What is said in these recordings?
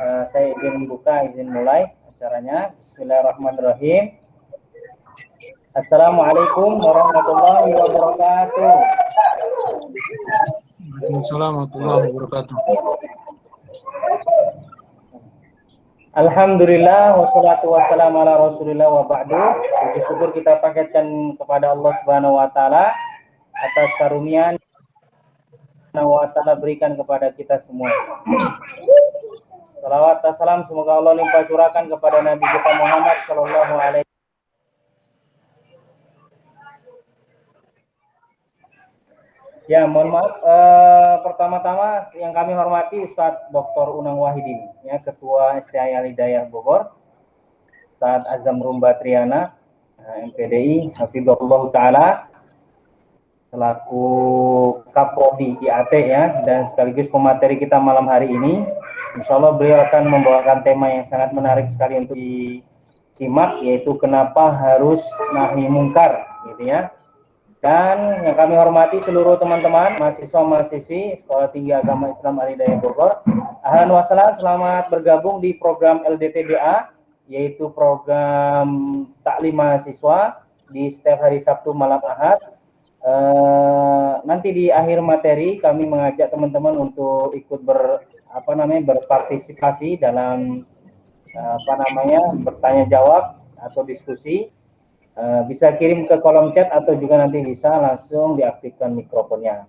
Saya izin buka, izin mulai acaranya. Bismillahirrahmanirrahim. Assalamualaikum warahmatullahi wabarakatuh. Waalaikumsalam warahmatullahi wabarakatuh. Alhamdulillah wassalatu wassalamu ala Rasulillah wa ba'du. Puji syukur kita panjatkan kepada Allah Subhanahu wa taala atas karunia wa taala berikan kepada kita semua. Salawat dan salam semoga Allah limpah curahkan kepada Nabi kita Muhammad sallallahu alaihi. Ya, mohon maaf. Pertama-tama yang kami hormati Ustadz Dr. Unang Wahidin, ya, Ketua STI Al-Hidayah Bogor, Ustadz Azam Rumba Triana, MPDI, Hafizahullah Ta'ala, selaku Kaprodi IAT, ya, dan sekaligus pemateri kita malam hari ini. Insya Allah beliau akan membawakan tema yang sangat menarik sekali untuk disimak, yaitu kenapa harus nahi mungkar, gitu ya. Dan yang kami hormati seluruh teman-teman, mahasiswa-mahasiswi Sekolah Tinggi Agama Islam Al-Hidayah Bogor. Ahlan wa sahlan, selamat bergabung di program LDTBA, yaitu program taklim mahasiswa di setiap hari Sabtu malam Ahad. Nanti di akhir materi kami mengajak teman-teman untuk ikut berpartisipasi dalam bertanya jawab atau diskusi. Bisa kirim ke kolom chat atau juga nanti bisa langsung diaktifkan mikrofonnya.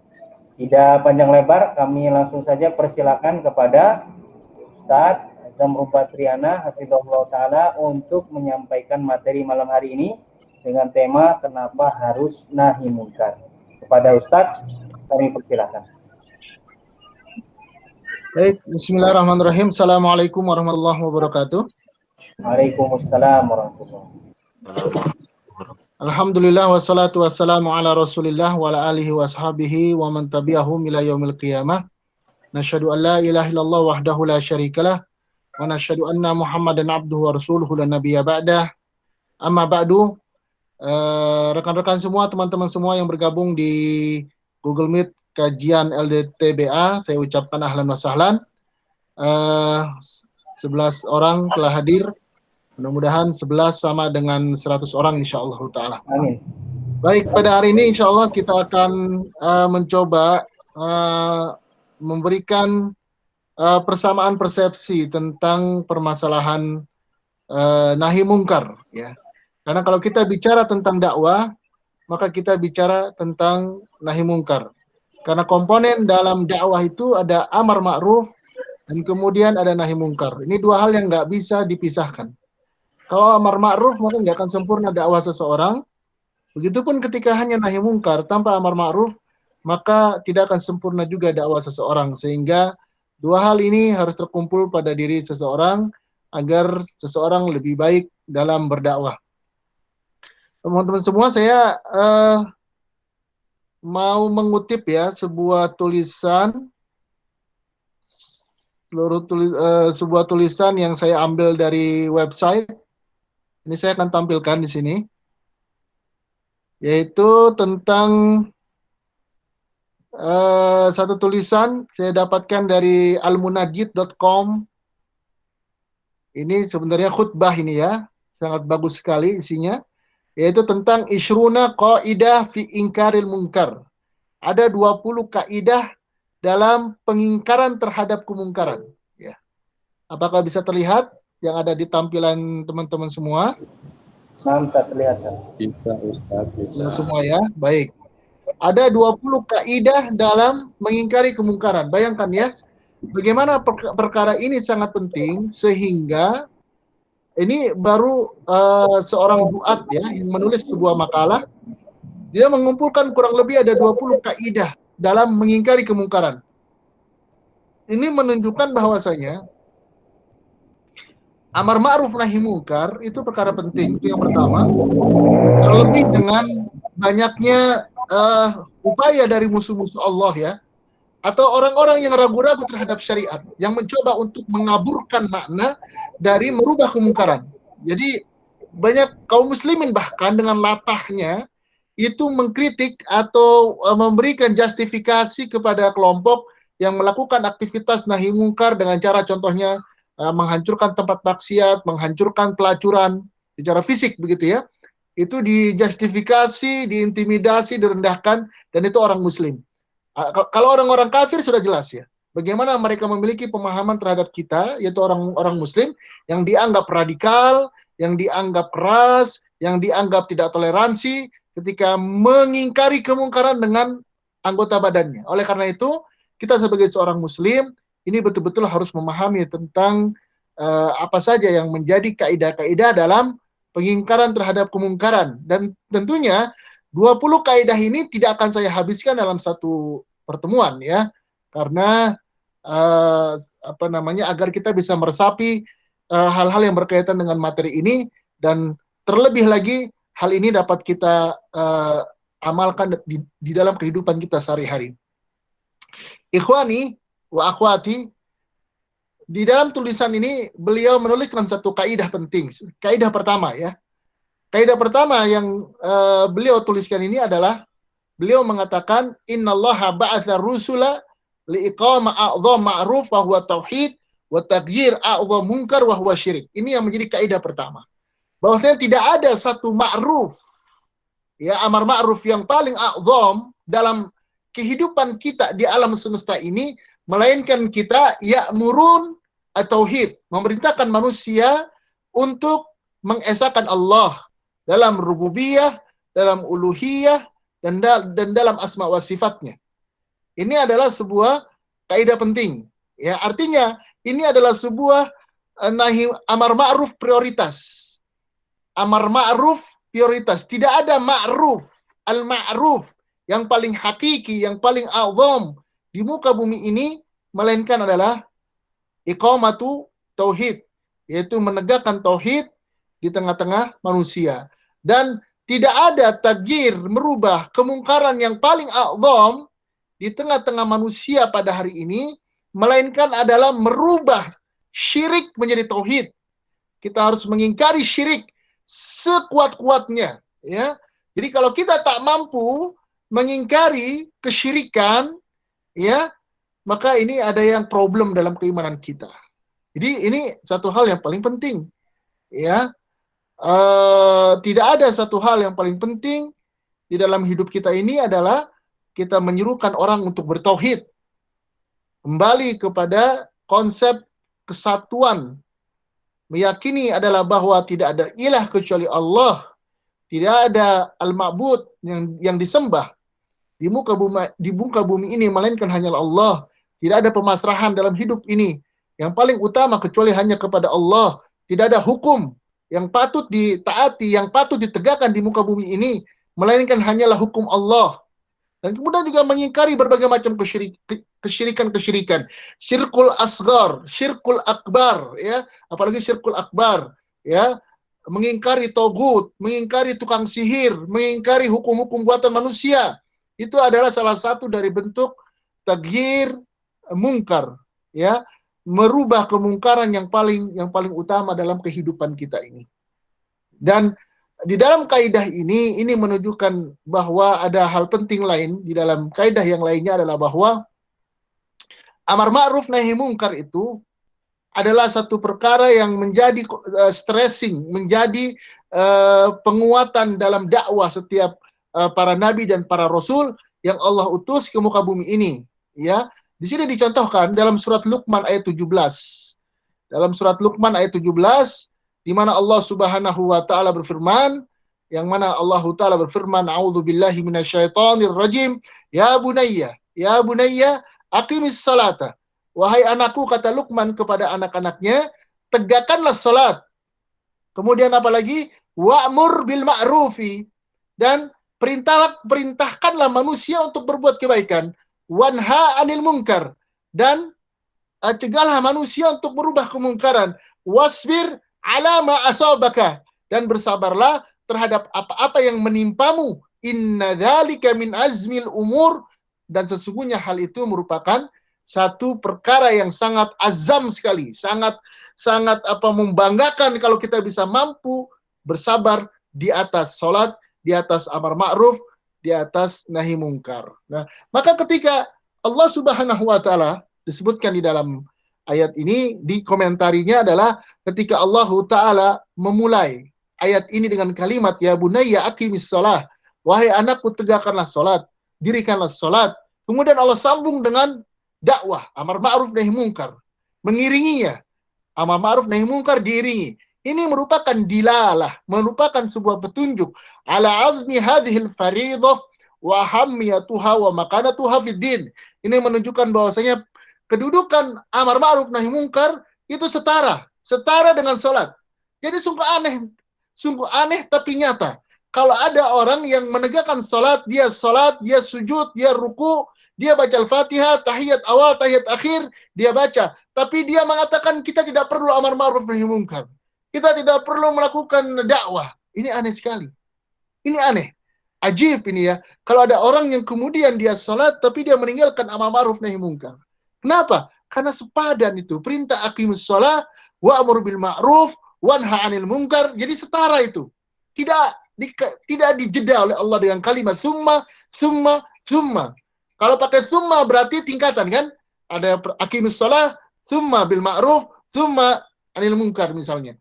Tidak panjang lebar, kami langsung saja persilakan kepada Ustadz Azam Rumba Triana Hafizahullah Ta'ala untuk menyampaikan materi malam hari ini dengan tema kenapa harus nahi mungkar. Kepada Ustadz, kami persilakan. Baik, bismillahirrahmanirrahim. Assalamualaikum warahmatullahi wabarakatuh. Waalaikumsalam warahmatullahi wabarakatuh. Alhamdulillah wassalatu wassalamu ala Rasulillah wa ala alihi washabihi wa man tabi'ahum ila yaumil qiyamah. Nasyhadu an la ilaha illallah wahdahu la syarikalah wa nasyhadu anna Muhammadan abduhu wa rasuluhu la nabiyya ba'dah. Amma ba'du. Rekan-rekan semua, teman-teman semua yang bergabung di Google Meet kajian LDTBA, saya ucapkan ahlan wa sahlan. 11 orang telah hadir. Mudah-mudahan 11 sama dengan 100 orang insya Allah ta'ala. Amin. Baik, pada hari ini insya Allah kita akan mencoba memberikan persamaan persepsi tentang permasalahan nahi mungkar, ya. Karena kalau kita bicara tentang dakwah, maka kita bicara tentang nahi mungkar. Karena komponen dalam dakwah itu ada amar ma'ruf dan kemudian ada nahi mungkar. Ini dua hal yang nggak bisa dipisahkan. Kalau amar ma'ruf maka nggak akan sempurna dakwah seseorang. Begitupun ketika hanya nahi mungkar tanpa amar ma'ruf, maka tidak akan sempurna juga dakwah seseorang. Sehingga dua hal ini harus terkumpul pada diri seseorang agar seseorang lebih baik dalam berdakwah. Teman-teman semua, saya mau mengutip ya sebuah tulisan, sebuah tulisan yang saya ambil dari website. Ini saya akan tampilkan di sini, yaitu tentang satu tulisan saya dapatkan dari almunajid.com. Ini sebenarnya khutbah ini ya, sangat bagus sekali isinya, yaitu tentang isyruna qaidah fi ingkaril munkar. Ada 20 kaidah dalam pengingkaran terhadap kemungkaran. Ya. Apakah bisa terlihat yang ada di tampilan teman-teman semua? Mantap, terlihat. Bisa, Ustaz, bisa. Semua ya, baik. Ada 20 kaidah dalam mengingkari kemungkaran. Bayangkan ya, bagaimana perkara ini sangat penting sehingga ini baru seorang duat ya yang menulis sebuah makalah. Dia mengumpulkan kurang lebih ada 20 kaidah dalam mengingkari kemungkaran. Ini menunjukkan bahwasanya amar ma'ruf nahi mungkar itu perkara penting. Itu yang pertama. Terlebih dengan banyaknya upaya dari musuh-musuh Allah ya, atau orang-orang yang ragu-ragu terhadap syariat, yang mencoba untuk mengaburkan makna dari merubah kemungkaran. Jadi banyak kaum muslimin bahkan dengan latahnya itu mengkritik atau memberikan justifikasi kepada kelompok yang melakukan aktivitas nahi mungkar dengan cara contohnya menghancurkan tempat maksiat, menghancurkan pelacuran secara fisik begitu ya. Itu dijustifikasi, diintimidasi, direndahkan, dan itu orang muslim. Kalau orang-orang kafir sudah jelas ya. Bagaimana mereka memiliki pemahaman terhadap kita, yaitu orang-orang muslim yang dianggap radikal, yang dianggap keras, yang dianggap tidak toleransi ketika mengingkari kemungkaran dengan anggota badannya. Oleh karena itu, kita sebagai seorang muslim ini betul-betul harus memahami tentang apa saja yang menjadi kaidah-kaidah dalam pengingkaran terhadap kemungkaran. Dan tentunya 20 kaidah ini tidak akan saya habiskan dalam satu pertemuan ya, karena agar kita bisa meresapi hal-hal yang berkaitan dengan materi ini, dan terlebih lagi hal ini dapat kita amalkan di dalam kehidupan kita sehari-hari. Ikhwani wa akhwati, di dalam tulisan ini beliau menuliskan satu kaidah penting. Kaidah pertama ya. Kaidah pertama yang beliau tuliskan ini adalah beliau mengatakan innallaha ba'atsa rusula liiqama a'dham ma'ruf wa huwa tauhid wa taghyir a'dham munkar wa huwa syirik. Ini yang menjadi kaidah pertama. Bahwasanya tidak ada satu ma'ruf ya, amar ma'ruf yang paling a'dham dalam kehidupan kita di alam semesta ini melainkan kita ya'murun at-tauhid, memerintahkan manusia untuk mengesahkan Allah dalam rububiyah, dalam uluhiyah, dan dalam asma wa sifatnya. Ini adalah sebuah kaidah penting. Ya, artinya ini adalah sebuah amar ma'ruf prioritas. Amar ma'ruf prioritas. Tidak ada ma'ruf, al-ma'ruf yang paling hakiki, yang paling a'zam di muka bumi ini, melainkan adalah iqamatu tauhid, yaitu menegakkan tauhid di tengah-tengah manusia. Dan tidak ada taghyir, merubah kemungkaran yang paling a'zam di tengah-tengah manusia pada hari ini, melainkan adalah merubah syirik menjadi tauhid. Kita harus mengingkari syirik sekuat-kuatnya, ya. Jadi kalau kita tak mampu mengingkari kesyirikan, ya, maka ini ada yang problem dalam keimanan kita. Jadi ini satu hal yang paling penting, ya. Tidak ada satu hal yang paling penting di dalam hidup kita ini adalah kita menyerukan orang untuk bertauhid, kembali kepada konsep kesatuan, meyakini adalah bahwa tidak ada ilah kecuali Allah, tidak ada al-ma'bud yang disembah di muka bumi ini melainkan hanya Allah. Tidak ada pemasrahan dalam hidup ini yang paling utama kecuali hanya kepada Allah. Tidak ada hukum yang patut ditaati, yang patut ditegakkan di muka bumi ini melainkan hanyalah hukum Allah. Dan kemudian juga mengingkari berbagai macam kesyirikan-kesyirikan, syirkul asghar, syirkul akbar, ya, apalagi syirkul akbar, ya, mengingkari togut, mengingkari tukang sihir, mengingkari hukum-hukum buatan manusia. Itu adalah salah satu dari bentuk taghyir mungkar, ya, merubah kemungkaran yang paling utama dalam kehidupan kita ini. Dan di dalam kaidah ini menunjukkan bahwa ada hal penting lain. Di dalam kaidah yang lainnya adalah bahwa amar ma'ruf nahi mungkar itu adalah satu perkara yang menjadi stressing, menjadi penguatan dalam dakwah setiap para nabi dan para rasul yang Allah utus ke muka bumi ini, ya. Di sini dicontohkan dalam surat Luqman ayat 17. Dalam surat Luqman ayat 17 di mana Allah Subhanahu wa taala berfirman, yang mana Allah taala berfirman, a'udzubillahi minasyaitonir rajim, ya bunayya aqimis salata. Wahai anakku, kata Luqman kepada anak-anaknya, tegakkanlah salat. Kemudian apa lagi? Wa'mur bil ma'rufi, dan perintahkanlah manusia untuk berbuat kebaikan. Wanha 'anil munkar, dan cegahlah manusia untuk merubah kemungkaran. Wasbir 'ala ma asabaka, dan bersabarlah terhadap apa-apa yang menimpamu. Inna dzalika min azmil umur, dan sesungguhnya hal itu merupakan satu perkara yang sangat azam sekali, sangat membanggakan kalau kita bisa mampu bersabar di atas salat, di atas amar ma'ruf, di atas nahi mungkar. Nah, maka ketika Allah Subhanahu wa taala disebutkan di dalam ayat ini dikomentarinya adalah ketika Allah Ta'ala memulai ayat ini dengan kalimat ya bunayya aqimis shalah, wahai anakku tegakkanlah salat, dirikanlah salat. Kemudian Allah sambung dengan dakwah, amar ma'ruf nahi munkar, mengiringinya. Amar ma'ruf nahi munkar diiringi. Ini merupakan dilalah, merupakan sebuah petunjuk ala azmi hadhil faridah wa hammiyatuha wa makanatuha fid din. Ini menunjukkan bahwasanya kedudukan amar ma'ruf nahi munkar itu setara dengan salat. Jadi sungguh aneh tapi nyata. Kalau ada orang yang menegakkan salat, dia sujud, dia ruku, dia baca Al-Fatihah, tahiyat awal, tahiyat akhir, dia baca. Tapi dia mengatakan kita tidak perlu amar ma'ruf nahi munkar. Kita tidak perlu melakukan dakwah. Ini aneh sekali. Ini aneh. Ajib ini ya. Kalau ada orang yang kemudian dia salat, tapi dia meninggalkan amar ma'ruf nahi munkar. Kenapa? Karena sepadan itu. Perintah aqimus shalah, wa'mur bil ma'ruf, wanha 'anil munkar. Jadi setara itu. Tidak dijeda oleh Allah dengan kalimat summa. Kalau pakai summa berarti tingkatan kan? Ada aqimus shalah, summa bil ma'ruf, summa 'anil munkar misalnya.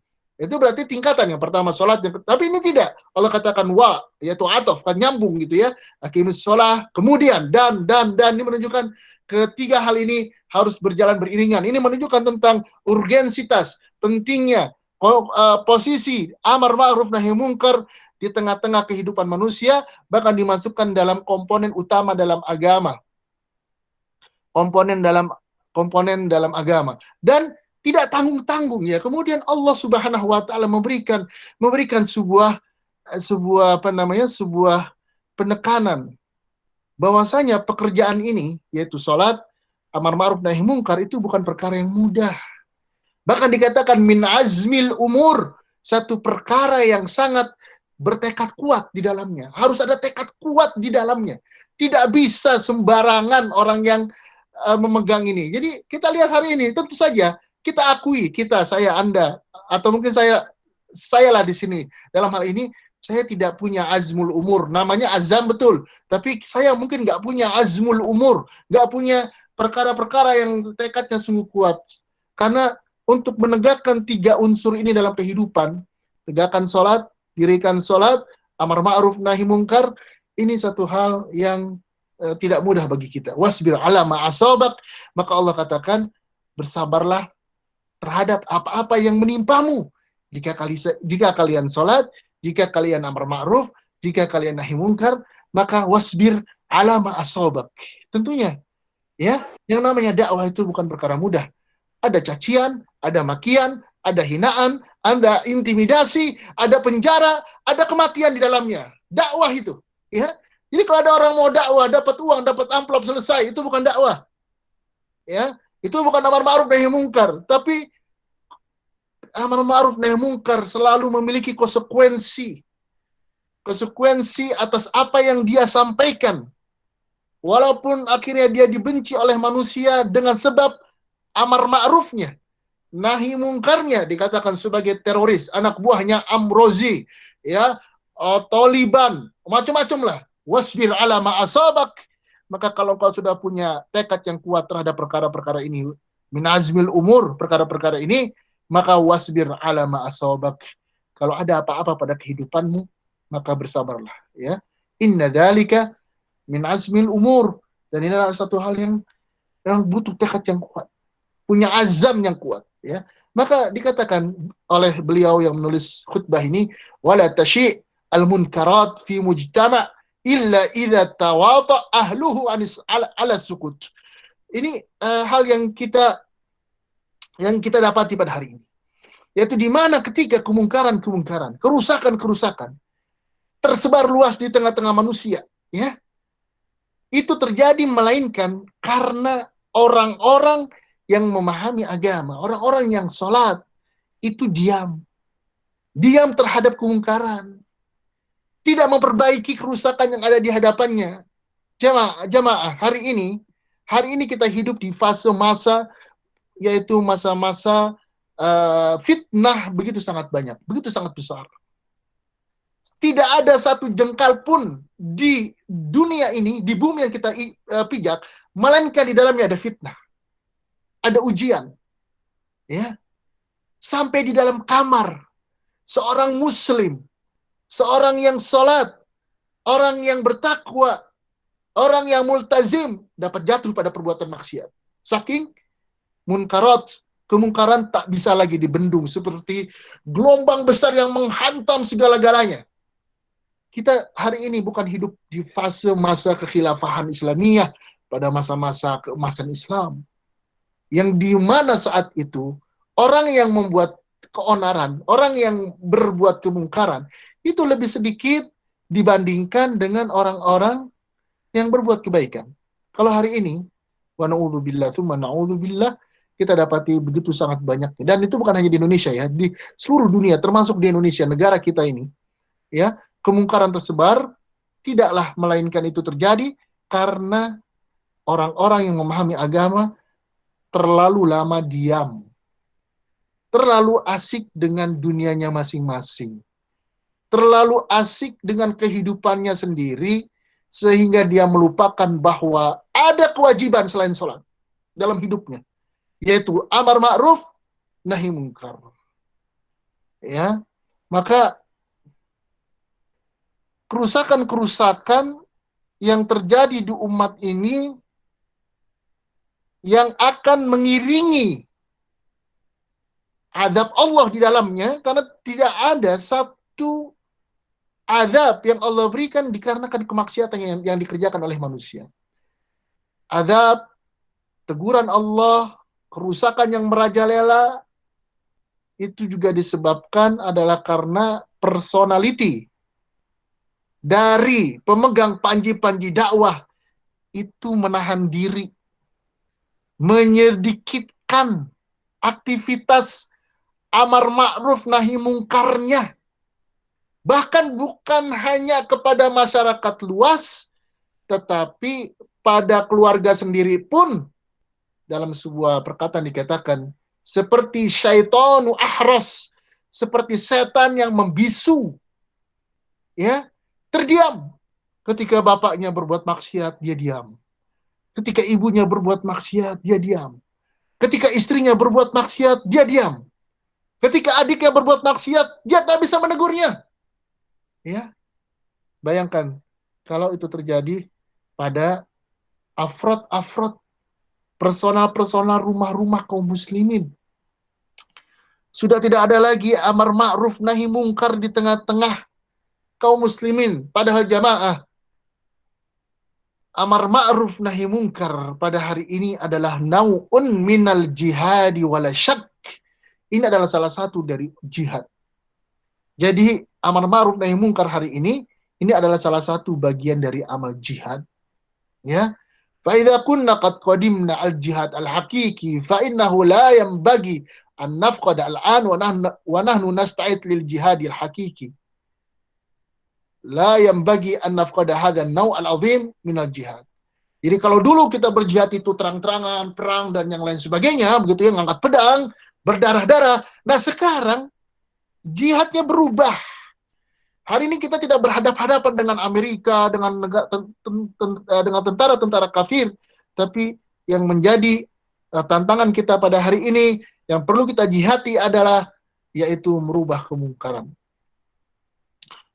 Itu berarti tingkatan. Yang pertama sholat, tapi ini tidak. Allah katakan wa, yaitu atof, kan nyambung gitu ya. Aqimus shalah, kemudian dan ini menunjukkan ketiga hal ini harus berjalan beriringan. Ini menunjukkan tentang urgensitas, pentingnya posisi amar ma'ruf nahi munkar di tengah-tengah kehidupan manusia, bahkan dimasukkan dalam komponen utama dalam agama. Komponen dalam agama. Dan tidak tanggung-tanggung ya. Kemudian Allah Subhanahu wa taala memberikan sebuah penekanan bahwasanya pekerjaan ini, yaitu salat, amar ma'ruf nahi munkar, itu bukan perkara yang mudah. Bahkan dikatakan min azmil umur, satu perkara yang sangat bertekad kuat di dalamnya. Harus ada tekad kuat di dalamnya. Tidak bisa sembarangan orang yang memegang ini. Jadi kita lihat hari ini, tentu saja kita akui, saya, Anda, atau mungkin sayalah di sini. Dalam hal ini, saya tidak punya azmul umur. Namanya azam betul. Tapi saya mungkin nggak punya azmul umur. Nggak punya perkara-perkara yang tekadnya sungguh kuat. Karena untuk menegakkan tiga unsur ini dalam kehidupan, tegakkan sholat, dirikan sholat, amar ma'ruf nahi munkar, ini satu hal yang tidak mudah bagi kita. Wasbir ala ma'asabak, maka Allah katakan, bersabarlah terhadap apa-apa yang menimpamu. Jika kalian sholat, jika kalian amar ma'ruf, jika kalian nahi munkar, maka wasbir ala ma'asabak. Tentunya, ya, yang namanya dakwah itu bukan perkara mudah. Ada cacian, ada makian, ada hinaan, ada intimidasi, ada penjara, ada kematian di dalamnya. Dakwah itu, ya. Jadi kalau ada orang mau dakwah, dapat uang, dapat amplop, selesai, itu bukan dakwah. Ya, itu bukan amar ma'ruf nahi munkar, tapi amar ma'ruf nahi munkar selalu memiliki konsekuensi atas apa yang dia sampaikan. Walaupun akhirnya dia dibenci oleh manusia dengan sebab amar ma'rufnya, nahi mungkarnya dikatakan sebagai teroris, anak buahnya Amrozi, ya, Taliban, macam-macam lah. Wasbir ala ma'asabak. Maka kalau kau sudah punya tekad yang kuat terhadap perkara-perkara ini, min azmil umur, perkara-perkara ini, maka wasbir ala ma'asabak. Kalau ada apa-apa pada kehidupanmu, maka bersabarlah, ya. Inna dzalika min azmil umur. Dan ini adalah satu hal yang butuh tekad yang kuat, punya azam yang kuat, ya. Maka dikatakan oleh beliau yang menulis khutbah ini, wala tashi' al-munkarat fi mujtama' illa idza tawata ahluhu ala sukut. Ini hal yang kita dapati pada hari ini. Yaitu di mana ketika kemungkaran, kerusakan tersebar luas di tengah-tengah manusia, ya. Itu terjadi melainkan karena orang-orang yang memahami agama, orang-orang yang sholat, itu diam terhadap kemungkaran, tidak memperbaiki kerusakan yang ada di hadapannya. Jamaah, hari ini kita hidup di fase masa, yaitu masa-masa fitnah begitu sangat banyak, begitu sangat besar. Tidak ada satu jengkal pun di dunia ini, di bumi yang kita pijak, melainkan di dalamnya ada fitnah, ada ujian. Ya, sampai di dalam kamar seorang muslim, seorang yang sholat, orang yang bertakwa, orang yang multazim dapat jatuh pada perbuatan maksiat. Saking munkarat, kemungkaran tak bisa lagi dibendung seperti gelombang besar yang menghantam segala-galanya. Kita hari ini bukan hidup di fase masa kekhilafahan Islamiyah pada masa-masa keemasan Islam. Yang di mana saat itu orang yang membuat keonaran, orang yang berbuat kemungkaran itu lebih sedikit dibandingkan dengan orang-orang yang berbuat kebaikan. Kalau hari ini, wa na'udzubillah, tsumma na'udzubillah, kita dapati begitu sangat banyak. Dan itu bukan hanya di Indonesia ya, di seluruh dunia, termasuk di Indonesia, negara kita ini, ya, kemungkaran tersebar, tidaklah melainkan itu terjadi karena orang-orang yang memahami agama terlalu lama diam, terlalu asik dengan dunianya masing-masing, terlalu asik dengan kehidupannya sendiri, sehingga dia melupakan bahwa ada kewajiban selain sholat dalam hidupnya, yaitu amar ma'ruf, nahi mungkar. Ya, maka kerusakan-kerusakan yang terjadi di umat ini yang akan mengiringi azab Allah di dalamnya, karena tidak ada satu azab yang Allah berikan dikarenakan kemaksiatan yang dikerjakan oleh manusia. Azab, teguran Allah, kerusakan yang merajalela itu juga disebabkan adalah karena personality dari pemegang panji-panji dakwah itu menahan diri, menyedikitkan aktivitas amar ma'ruf nahi mungkarnya. Bahkan bukan hanya kepada masyarakat luas, tetapi pada keluarga sendiri pun. Dalam sebuah perkataan dikatakan, seperti syaitanu ahras, seperti setan yang membisu, ya, terdiam. Ketika bapaknya berbuat maksiat, dia diam. Ketika ibunya berbuat maksiat, dia diam. Ketika istrinya berbuat maksiat, dia diam. Ketika adiknya berbuat maksiat, dia tak bisa menegurnya. Ya, bayangkan kalau itu terjadi pada afrod-afrod, personal-personal rumah-rumah kaum muslimin. Sudah tidak ada lagi amar ma'ruf nahi mungkar di tengah-tengah kaum muslimin, padahal jamaah. Amar ma'ruf nahi mungkar pada hari ini adalah nau'un minal jihadi wala syak. Ini adalah salah satu dari jihad. Jadi amar ma'ruf nahi mungkar hari ini adalah salah satu bagian dari amal jihad. Ya. Fa idza kunna qad qadimna al jihad al haqiqi fa innahu la yanbaghi an nafqada al an wa nahnu nasta'id lil jihad al haqiqi. La yanbaghi an nafqada hadha an-naw' al-'azim min al-jihad. Jadi kalau dulu kita berjihad itu terang-terangan, perang dan yang lain sebagainya, begitu ya, ngangkat pedang, berdarah-darah. Nah, sekarang jihadnya berubah. Hari ini kita tidak berhadapan-hadapan dengan Amerika, dengan dengan tentara-tentara kafir, tapi yang menjadi tantangan kita pada hari ini, yang perlu kita jihati adalah yaitu merubah kemungkaran.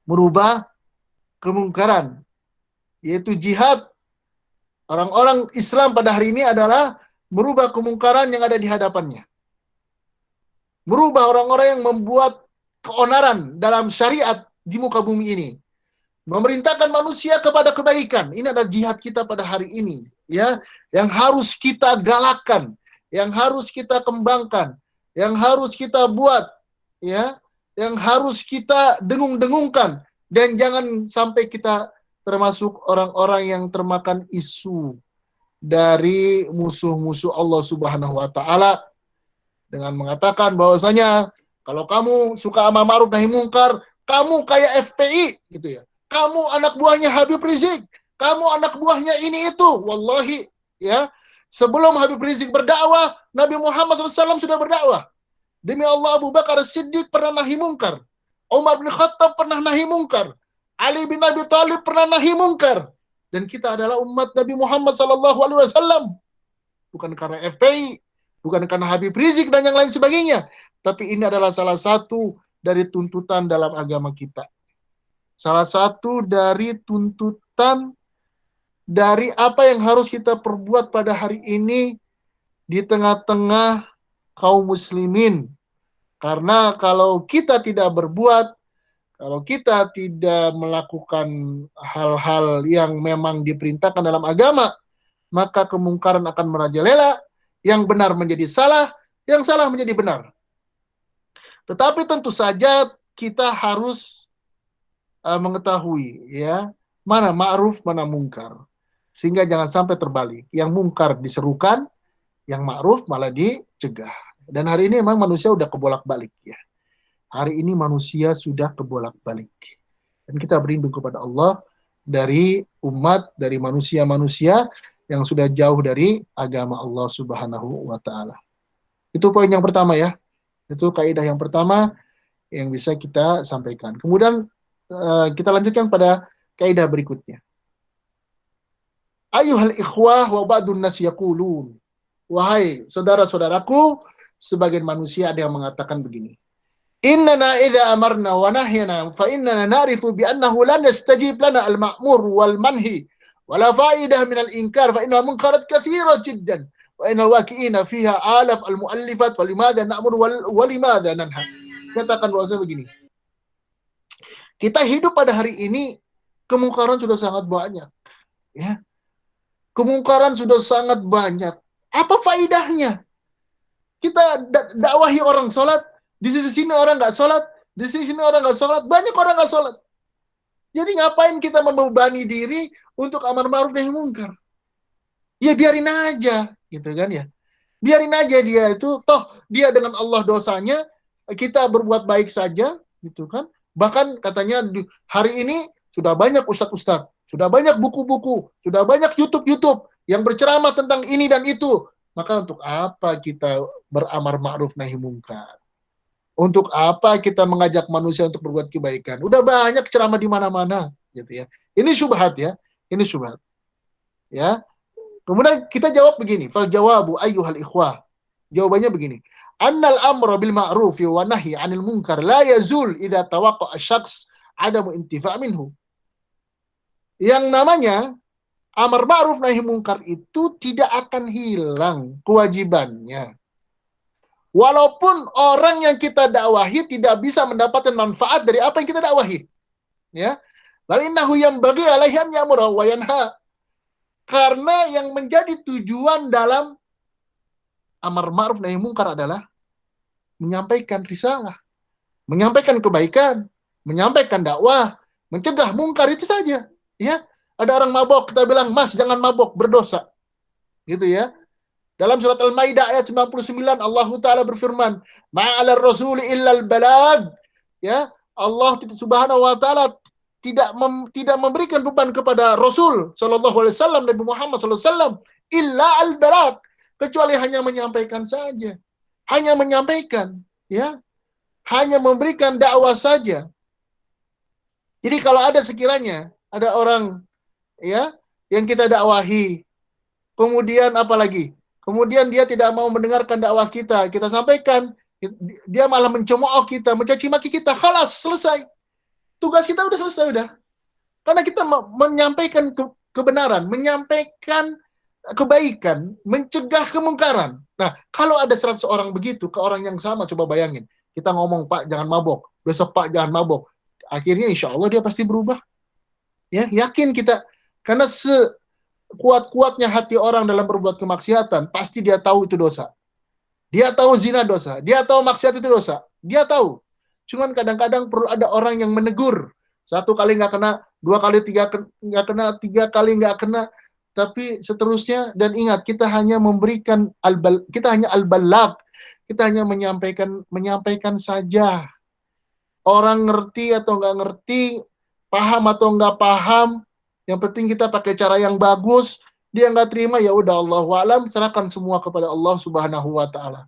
Merubah kemungkaran, yaitu jihad. Orang-orang Islam pada hari ini adalah merubah kemungkaran yang ada di hadapannya. Merubah orang-orang yang membuat keonaran dalam syariat di muka bumi ini. Memerintahkan manusia kepada kebaikan. Ini adalah jihad kita pada hari ini, ya, yang harus kita galakkan, yang harus kita kembangkan, yang harus kita buat, ya, yang harus kita dengung-dengungkan. Dan jangan sampai kita termasuk orang-orang yang termakan isu dari musuh-musuh Allah Subhanahu wa taala dengan mengatakan bahwasanya kalau kamu suka amar ma'ruf nahi mungkar, kamu kayak FPI gitu ya. Kamu anak buahnya Habib Rizik, kamu anak buahnya ini itu. Wallahi, ya, sebelum Habib Rizik berdakwah, Nabi Muhammad SAW sudah berdakwah. Demi Allah, Abu Bakar Siddiq pernah nahi mungkar. Umar bin Khattab pernah nahi mungkar. Ali bin Abi Thalib pernah nahi mungkar. Dan kita adalah umat Nabi Muhammad SAW. Bukan karena FPI, bukan karena Habib Rizik dan yang lain sebagainya, tapi ini adalah salah satu dari tuntutan dalam agama kita. Salah satu dari tuntutan dari apa yang harus kita perbuat pada hari ini di tengah-tengah kaum muslimin. Karena kalau kita tidak berbuat, kalau kita tidak melakukan hal-hal yang memang diperintahkan dalam agama, maka kemungkaran akan merajalela, yang benar menjadi salah, yang salah menjadi benar. Tetapi tentu saja kita harus mengetahui ya, mana ma'ruf, mana mungkar. Sehingga jangan sampai terbalik. Yang mungkar diserukan, yang ma'ruf malah dicegah. Dan hari ini memang manusia udah kebolak-balik ya. Hari ini manusia sudah kebolak-balik. Dan kita berlindung kepada Allah dari umat, dari manusia-manusia yang sudah jauh dari agama Allah Subhanahu wa Ta'ala. Itu poin yang pertama ya. Itu kaidah yang pertama yang bisa kita sampaikan. Kemudian kita lanjutkan pada kaidah berikutnya. Ayuhal ikhwah wa ba'dun nas yaqulun. Wahai saudara-saudaraku, sebagian manusia ada yang mengatakan begini. Innana idza amarna wa nahyana fa innana na'rifu bi annahu lan yastajib lana al-ma'mur wal manhi wala fa'idah min al-inkar fa innaha munkarat katsira jiddan wa innal waqi'ina fiha alaf al-mu'allifat wa limadha na'mur wa limadha nanha. Katakan bahwasanya begini. Kita hidup pada hari ini, kemungkaran sudah sangat banyak. Ya. Kemungkaran sudah sangat banyak. Apa faidahnya? Kita dakwahi orang sholat, di sisi sini orang nggak sholat, di sisi sini orang nggak sholat, banyak orang nggak sholat. Jadi ngapain kita membebani diri untuk amar ma'ruf nahi munkar? Ya biarin aja, gitu kan ya. Biarin aja dia itu, toh dia dengan Allah dosanya, kita berbuat baik saja, gitu kan. Bahkan katanya hari ini sudah banyak ustadz-ustadz, sudah banyak buku-buku, sudah banyak YouTube yang berceramah tentang ini dan itu. Maka untuk apa kita beramar ma'ruf nahi munkar? Untuk apa kita mengajak manusia untuk berbuat kebaikan? Udah banyak ceramah di mana-mana, gitu ya. Ini syubhat ya, ini syubhat. Ya. Kemudian kita jawab begini, fal jawabu ayyuhal ikhwah. Jawabannya begini. Annal amra bil ma'ruf wa nahyi 'anil munkar la yazul idza tawaqqa'a asy-syakhs 'adamu intifa' minhu. Yang namanya amar ma'ruf nahi munkar itu tidak akan hilang kewajibannya. Walaupun orang yang kita dakwahi tidak bisa mendapatkan manfaat dari apa yang kita dakwahi. Ya. Bal innahu yanbaghi 'alaihi an ya'mura wa yanha. Karena yang menjadi tujuan dalam amar ma'ruf nahi munkar adalah menyampaikan risalah, menyampaikan kebaikan, menyampaikan dakwah, mencegah mungkar, itu saja. Ya, ada orang mabok, kita bilang, "Mas, jangan mabok, berdosa." Gitu ya. Dalam surat Al-Maidah ayat 99 Allah Ta'ala berfirman, "Ma'ala rasuli illal balag." Ya, Allah Subhanahu wa taala tidak memberikan beban kepada Rasul sallallahu alaihi wasallam, Nabi Muhammad sallallahu alaihi wasallam, illa al-balag, kecuali hanya menyampaikan saja. Hanya menyampaikan, ya. Hanya memberikan dakwah saja. Jadi kalau ada sekiranya ada orang ya yang kita dakwahi, kemudian apa lagi? Kemudian dia tidak mau mendengarkan dakwah kita sampaikan, dia malah mencemooh kita, mencaci maki kita, khalas, selesai. Tugas kita udah selesai udah. Karena kita menyampaikan kebenaran, menyampaikan kebaikan, mencegah kemungkaran. Nah, kalau ada 100 orang begitu ke orang yang sama, coba bayangin. Kita ngomong, "Pak, jangan mabok." Besok, "Pak, jangan mabok." Akhirnya insya Allah dia pasti berubah. Ya, yakin kita. Karena sekuat-kuatnya hati orang dalam berbuat kemaksiatan, pasti dia tahu itu dosa. Dia tahu zina dosa. Dia tahu maksiat itu dosa. Dia tahu. Cuman kadang-kadang perlu ada orang yang menegur. 1 kali nggak kena, 2 kali, 3 nggak kena, 3 kali nggak kena, tapi seterusnya. Dan ingat, kita hanya memberikan kita hanya al-balag, kita hanya menyampaikan saja. Orang ngerti atau nggak ngerti, paham atau nggak paham, yang penting kita pakai cara yang bagus. Dia nggak terima, ya udah, Allahu a'lam, serahkan semua kepada Allah Subhanahu wa taala.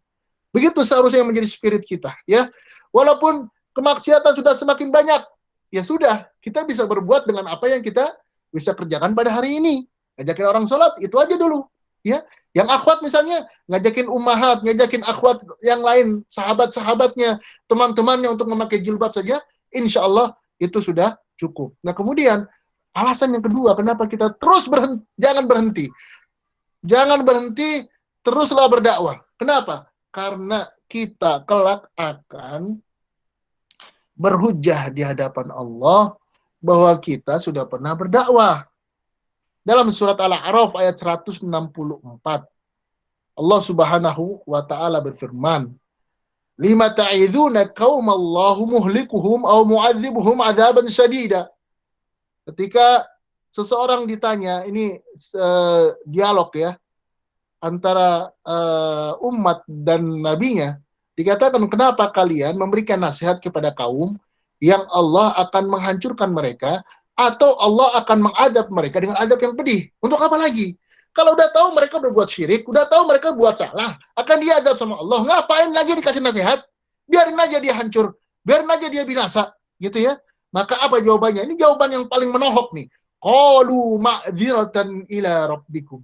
Begitu seharusnya menjadi spirit kita, ya. Walaupun kemaksiatan sudah semakin banyak, ya sudah, kita bisa berbuat dengan apa yang kita bisa kerjakan pada hari ini. Ajakin orang sholat, itu aja dulu. Ya, Yang akhwat misalnya ngajakin ummahat, ngajakin akhwat yang lain, sahabat-sahabatnya, teman-temannya untuk memakai jilbab saja, insya Allah itu sudah cukup. Nah kemudian alasan yang kedua, kenapa kita terus berhenti, jangan berhenti. Jangan berhenti, teruslah berdakwah. Kenapa? Karena kita kelak akan berhujjah di hadapan Allah bahwa kita sudah pernah berdakwah. Dalam surat Al-A'raf ayat 164, Allah Subhanahu wa taala berfirman, "Lima ta'iduna qaumallahu muhlikuhum aw mu'adzibuhum 'adzaban syadida." Ketika seseorang ditanya, ini dialog ya antara umat dan nabinya, dikatakan, kenapa kalian memberikan nasihat kepada kaum yang Allah akan menghancurkan mereka, atau Allah akan mengadab mereka dengan adab yang pedih? Untuk apa lagi? Kalau udah tahu mereka berbuat syirik, udah tahu mereka buat salah, akan diadab sama Allah, ngapain lagi dikasih nasihat? Biarin aja dia hancur, biarin aja dia binasa, gitu ya. Maka apa jawabannya? Ini jawaban yang paling menohok nih. Qalu ma'dziratan ila rabbikum.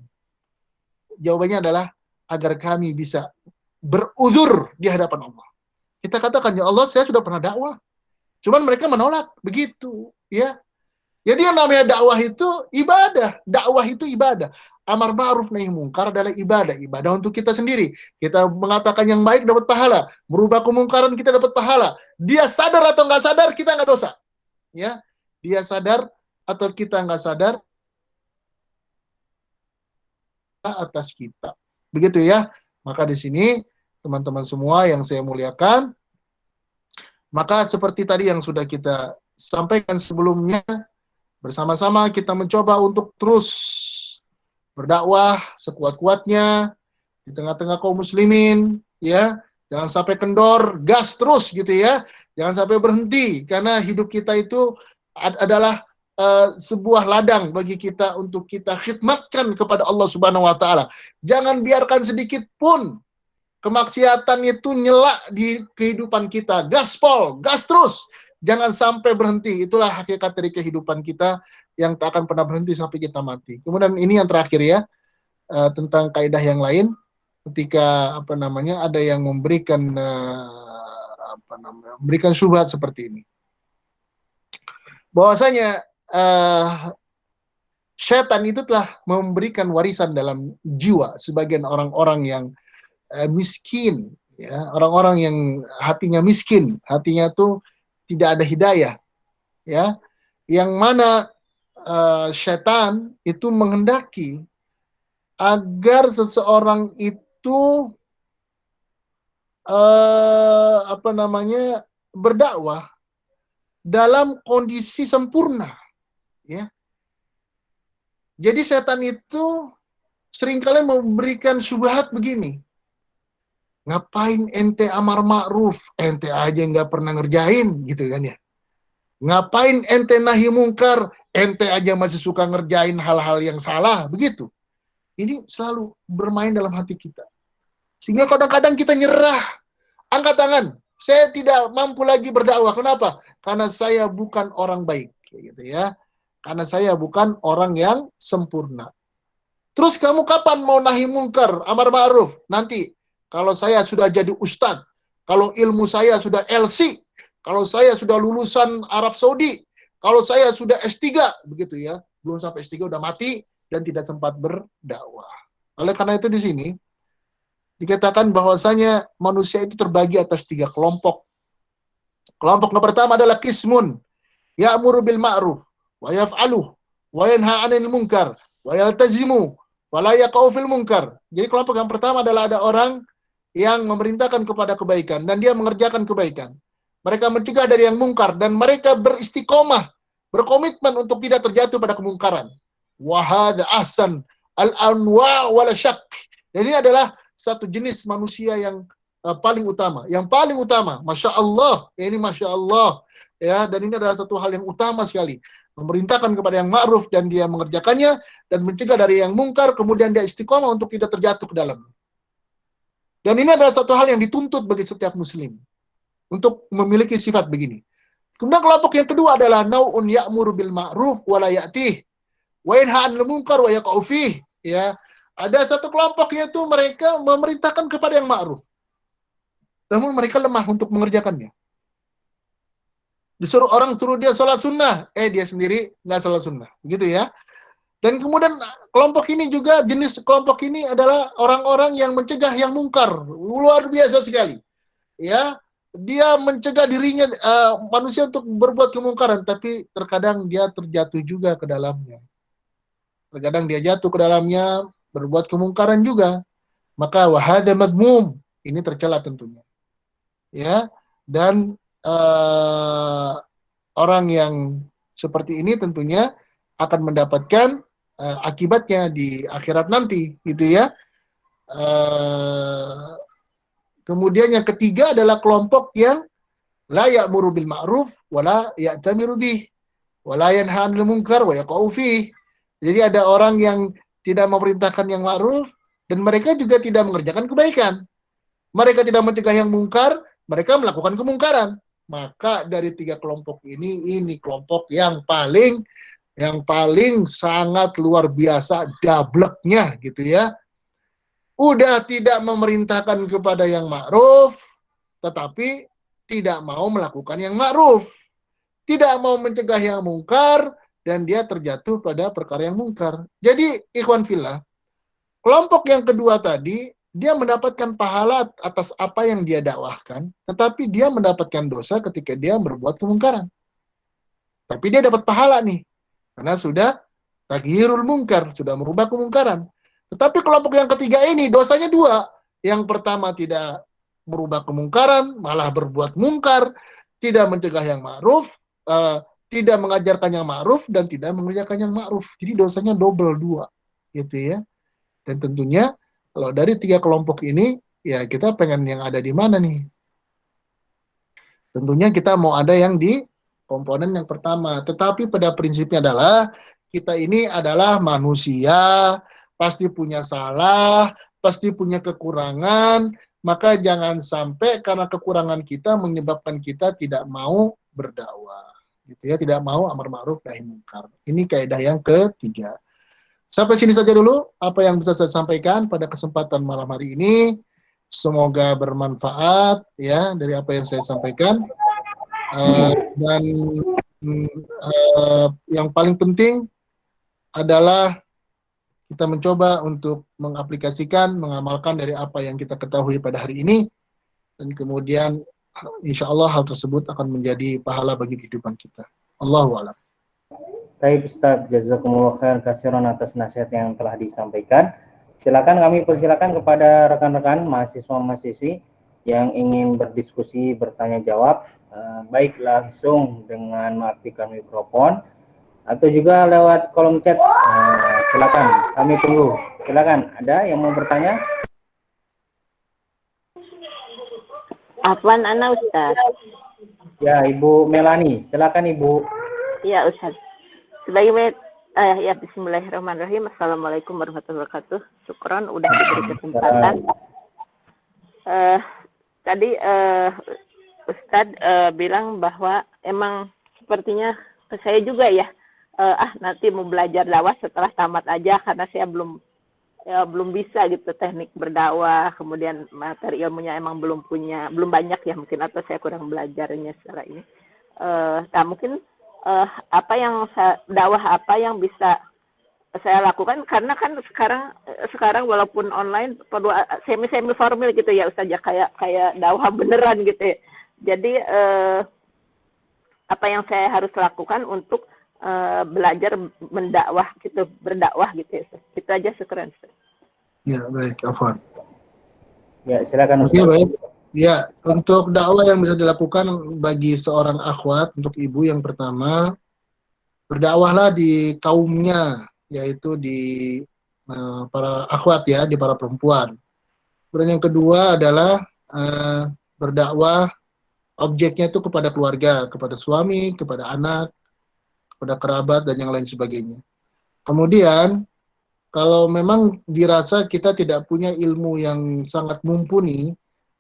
Jawabannya adalah agar kami bisa beruzur di hadapan Allah. Kita katakan, ya Allah, saya sudah pernah dakwah. Cuman mereka menolak, begitu, ya. Jadi yang namanya dakwah itu ibadah. Dakwah itu ibadah. Amar ma'ruf nahi mungkar adalah ibadah. Ibadah untuk kita sendiri. Kita mengatakan yang baik dapat pahala. Merubah kemungkaran kita dapat pahala. Dia sadar atau nggak sadar, kita nggak dosa. Ya, dia sadar atau kita nggak sadar atas kita. Begitu ya. Maka di sini teman-teman semua yang saya muliakan, maka seperti tadi yang sudah kita sampaikan sebelumnya, bersama-sama kita mencoba untuk terus berdakwah sekuat-kuatnya di tengah-tengah kaum muslimin, ya. Jangan sampai kendor, gas terus gitu ya. Jangan sampai berhenti, karena hidup kita itu adalah sebuah ladang bagi kita untuk kita khidmatkan kepada Allah Subhanahu wa taala. Jangan biarkan sedikit pun kemaksiatan itu nyelak di kehidupan kita. Gaspol, gas terus. Jangan sampai berhenti. Itulah hakikat dari kehidupan kita yang tak akan pernah berhenti sampai kita mati. Kemudian ini yang terakhir ya, tentang kaidah yang lain. Ketika ada yang memberikan memberikan syubhat seperti ini. Bahwasanya setan itu telah memberikan warisan dalam jiwa sebagian orang-orang yang miskin, ya, orang-orang yang hatinya miskin, hatinya tuh tidak ada hidayah, ya, yang mana setan itu menghendaki agar seseorang itu berdakwah dalam kondisi sempurna, ya. Jadi setan itu seringkali memberikan syubhat begini. Ngapain ente amar ma'ruf? Ente aja nggak pernah ngerjain, gitu kan ya. Ngapain ente nahi mungkar? Ente aja masih suka ngerjain hal-hal yang salah, begitu. Ini selalu bermain dalam hati kita. Sehingga kadang-kadang kita nyerah. Angkat tangan. Saya tidak mampu lagi berdakwah. Kenapa? Karena saya bukan orang baik, gitu ya. Karena saya bukan orang yang sempurna. Terus kamu kapan mau nahi mungkar, amar ma'ruf? Nanti. Kalau saya sudah jadi ustadz, kalau ilmu saya sudah LC, kalau saya sudah lulusan Arab Saudi, kalau saya sudah S3, begitu ya. Belum sampai S3 udah mati dan tidak sempat berdakwah. Oleh karena itu di sini dikatakan bahwasanya manusia itu terbagi atas 3 kelompok. Kelompok yang pertama adalah qismun ya'muru bil ma'ruf wa yaf'aluh wa yanha 'anil munkar wa yaltazimu wa la yaqau fil munkar. Jadi kelompok yang pertama adalah ada orang yang memerintahkan kepada kebaikan dan dia mengerjakan kebaikan. Mereka mencegah dari yang mungkar dan mereka beristiqomah, berkomitmen untuk tidak terjatuh pada kemungkaran. Wa hadza ahsan al-anwa' wala syak. Dan ini adalah satu jenis manusia yang paling utama. Yang paling utama, Masya Allah, ini Masya Allah. Ya, dan ini adalah satu hal yang utama sekali. Memerintahkan kepada yang ma'ruf dan dia mengerjakannya, dan mencegah dari yang mungkar, kemudian dia istiqomah untuk tidak terjatuh ke dalam. Dan ini adalah satu hal yang dituntut bagi setiap muslim untuk memiliki sifat begini. Kemudian kelompok yang kedua adalah nau'un ya'muru bil ma'ruf wa la ya'tih wa yanha 'anil munkar wa yaqau fih, ya. Ada satu kelompoknya itu mereka memerintahkan kepada yang ma'ruf. Namun mereka lemah untuk mengerjakannya. Disuruh orang suruh dia sholat sunnah, dia sendiri nggak sholat sunnah, gitu ya. Dan kemudian kelompok ini juga, jenis kelompok ini adalah orang-orang yang mencegah yang mungkar, luar biasa sekali. Ya, dia mencegah dirinya manusia untuk berbuat kemungkaran, tapi terkadang dia terjatuh juga ke dalamnya. Terkadang dia jatuh ke dalamnya, berbuat kemungkaran juga. Maka wahada madmum, ini tercela tentunya. Ya, dan orang yang seperti ini tentunya akan mendapatkan akibatnya di akhirat nanti, gitu ya. Kemudian yang ketiga adalah kelompok yang la ya'muru bil ma'ruf wala ya'tamiru bih wala yanha 'anil munkar wa yaqau fih. Jadi ada orang yang tidak memerintahkan yang ma'ruf dan mereka juga tidak mengerjakan kebaikan. Mereka tidak mencegah yang mungkar, mereka melakukan kemungkaran. Maka dari tiga kelompok ini kelompok yang paling sangat luar biasa dableknya, gitu ya. Udah tidak memerintahkan kepada yang ma'ruf, tetapi tidak mau melakukan yang ma'ruf. Tidak mau mencegah yang mungkar, dan dia terjatuh pada perkara yang mungkar. Jadi, ikhwan fillah, kelompok yang kedua tadi, dia mendapatkan pahala atas apa yang dia dakwahkan, tetapi dia mendapatkan dosa ketika dia berbuat kemungkaran. Tapi dia dapat pahala nih, karena sudah taghirul mungkar, sudah merubah kemungkaran. Tetapi kelompok yang ketiga ini dosanya dua. Yang pertama tidak merubah kemungkaran, malah berbuat mungkar, tidak mencegah yang ma'ruf, tidak mengajarkan yang ma'ruf, dan tidak mengerjakan yang ma'ruf. Jadi dosanya double dua, gitu ya. Dan tentunya kalau dari tiga kelompok ini, ya kita pengen yang ada di mana nih? Tentunya kita mau ada yang di komponen yang pertama. Tetapi pada prinsipnya adalah kita ini adalah manusia, pasti punya salah, pasti punya kekurangan, maka jangan sampai karena kekurangan kita menyebabkan kita tidak mau berdakwah, gitu ya, tidak mau amar ma'ruf nahi munkar. Ini kaidah yang ketiga. Sampai sini saja dulu apa yang bisa saya sampaikan pada kesempatan malam hari ini. Semoga bermanfaat ya dari apa yang saya sampaikan. Dan yang paling penting adalah kita mencoba untuk mengaplikasikan, mengamalkan dari apa yang kita ketahui pada hari ini, dan kemudian insya Allah hal tersebut akan menjadi pahala bagi kehidupan kita. Allahu a'lam. Baik Ustaz, jazakumullah khairan katsiran atas nasihat yang telah disampaikan. Silakan kami persilakan kepada rekan-rekan mahasiswa-mahasiswi yang ingin berdiskusi, bertanya jawab, baik langsung dengan mengaktifkan mikrofon atau juga lewat kolom chat. Silakan, kami tunggu. Silakan, ada yang mau bertanya? Afwan ana Ustaz. Ya, Ibu Melani, silakan Ibu. Ya Ustaz. Sebagai ya bismillahirrahmanirrahim. Assalamualaikum warahmatullahi wabarakatuh. Syukron udah diberi kesempatan. Tadi Ustadz bilang bahwa emang sepertinya saya juga ya nanti mau belajar dakwah setelah tamat aja karena saya belum bisa gitu teknik berdakwah, kemudian materi ilmunya emang belum banyak ya mungkin, atau saya kurang belajarnya secara ini. Mungkin dakwah apa yang bisa saya lakukan, karena kan sekarang walaupun online perlu semi formal gitu ya Ustaz ya, kayak dakwah beneran gitu ya. Jadi apa yang saya harus lakukan untuk belajar berdakwah gitu ya Ustaz. Itu aja, syukran Ustaz. Ya, baik, afwan. Ya, silakan Ustaz. Oke, baik. Ya, untuk dakwah yang bisa dilakukan bagi seorang akhwat, untuk ibu yang pertama, berdakwahlah di kaumnya, yaitu di para akhwat ya, di para perempuan. Kemudian yang kedua adalah berdakwah objeknya itu kepada keluarga, kepada suami, kepada anak, kepada kerabat, dan yang lain sebagainya. Kemudian, kalau memang dirasa kita tidak punya ilmu yang sangat mumpuni,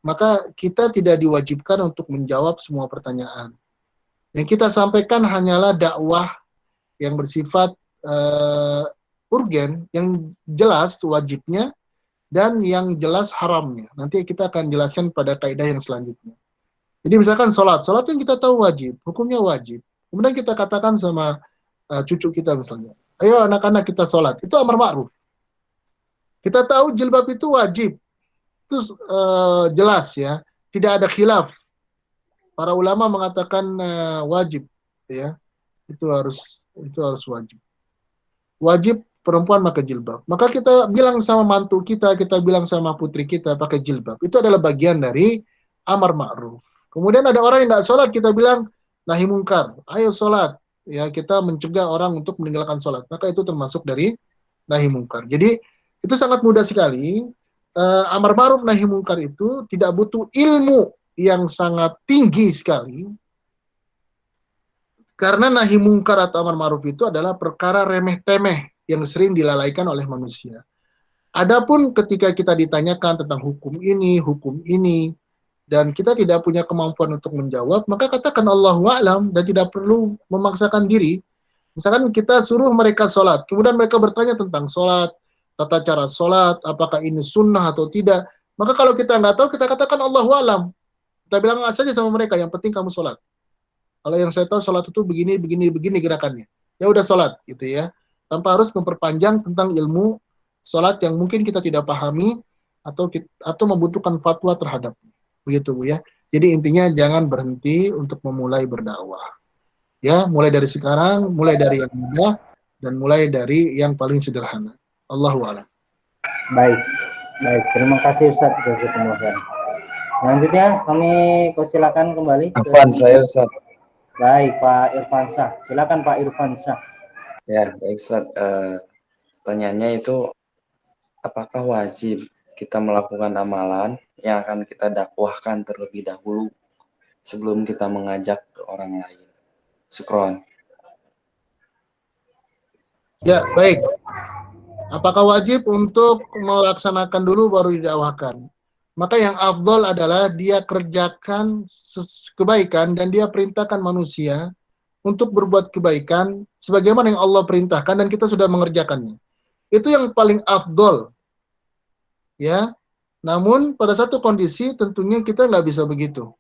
maka kita tidak diwajibkan untuk menjawab semua pertanyaan. Yang kita sampaikan hanyalah dakwah yang bersifat urgen, yang jelas wajibnya, dan yang jelas haramnya. Nanti kita akan jelaskan pada kaidah yang selanjutnya. Jadi misalkan sholat yang kita tahu wajib, hukumnya wajib. Kemudian kita katakan sama cucu kita misalnya, ayo anak-anak kita sholat, itu amar ma'ruf. Kita tahu jilbab itu wajib, itu jelas ya, tidak ada khilaf. Para ulama mengatakan wajib, ya, itu harus wajib. Wajib perempuan pakai jilbab. Maka kita bilang sama mantu kita bilang sama putri kita pakai jilbab. Itu adalah bagian dari amar ma'ruf. Kemudian ada orang yang nggak sholat, kita bilang nahi mungkar. Ayo sholat. Ya, kita mencegah orang untuk meninggalkan sholat. Maka itu termasuk dari nahi mungkar. Jadi itu sangat mudah sekali. Amar ma'ruf nahi mungkar itu tidak butuh ilmu yang sangat tinggi sekali. Karena nahi mungkar atau amar ma'ruf itu adalah perkara remeh-temeh yang sering dilalaikan oleh manusia. Adapun ketika kita ditanyakan tentang hukum ini, dan kita tidak punya kemampuan untuk menjawab, maka katakan Allahu a'lam dan tidak perlu memaksakan diri. Misalkan kita suruh mereka sholat, kemudian mereka bertanya tentang sholat, tata cara sholat, apakah ini sunnah atau tidak. Maka kalau kita nggak tahu, kita katakan Allahu a'lam. Kita bilang saja sama mereka, yang penting kamu sholat. Kalau yang saya tahu sholat itu begini gerakannya. Ya udah sholat gitu ya. Tanpa harus memperpanjang tentang ilmu sholat yang mungkin kita tidak pahami atau membutuhkan fatwa terhadapnya. Begitu Bu ya. Jadi intinya jangan berhenti untuk memulai berdakwah. Ya, mulai dari sekarang, mulai dari yang mudah dan mulai dari yang paling sederhana. Allahu a'lam. Baik. Terima kasih Ustaz. Jazakumullah khairan. Selanjutnya kami persilakan kembali. Afwan, saya Ustaz. Baik, Pak Irfansyah. Silakan Pak Irfansyah. Ya, baik Ustaz. Pertanyaannya itu, apakah wajib kita melakukan amalan yang akan kita dakwahkan terlebih dahulu sebelum kita mengajak ke orang lain? Syukron. Ya, baik. Apakah wajib untuk melaksanakan dulu baru didakwahkan? Maka yang afdol adalah dia kerjakan kebaikan dan dia perintahkan manusia untuk berbuat kebaikan sebagaimana yang Allah perintahkan dan kita sudah mengerjakannya. Itu yang paling afdol. Ya. Namun pada satu kondisi tentunya kita nggak bisa begitu.